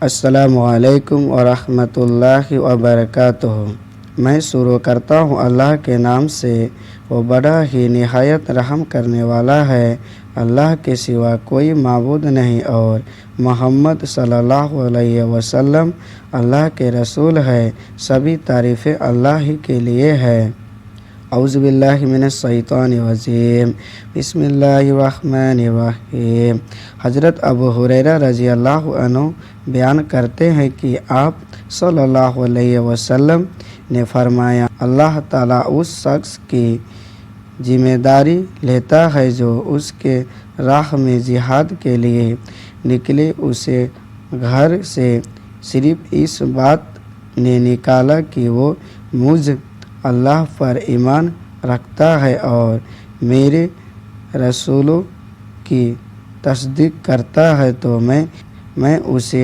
السلام علیکم ورحمۃ اللہ وبرکاتہ۔ میں شروع کرتا ہوں اللہ کے نام سے، وہ بڑا ہی نہایت رحم کرنے والا ہے۔ اللہ کے سوا کوئی معبود نہیں اور محمد صلی اللہ علیہ وسلم اللہ کے رسول ہے۔ سبھی تعریفیں اللہ ہی کے لیے ہے۔ اعوذ باللہ من الشیطان الرجیم، بسم اللہ الرحمن الرحیم۔ حضرت ابو ہریرہ رضی اللہ عنہ بیان کرتے ہیں کہ آپ صلی اللہ علیہ وسلم نے فرمایا، اللہ تعالیٰ اس شخص کی ذمہ داری لیتا ہے جو اس کے راہ میں جہاد کے لیے نکلے، اسے گھر سے صرف اس بات نے نکالا کہ وہ مجھ اللہ پر ایمان رکھتا ہے اور میرے رسولوں کی تصدیق کرتا ہے، تو میں اسے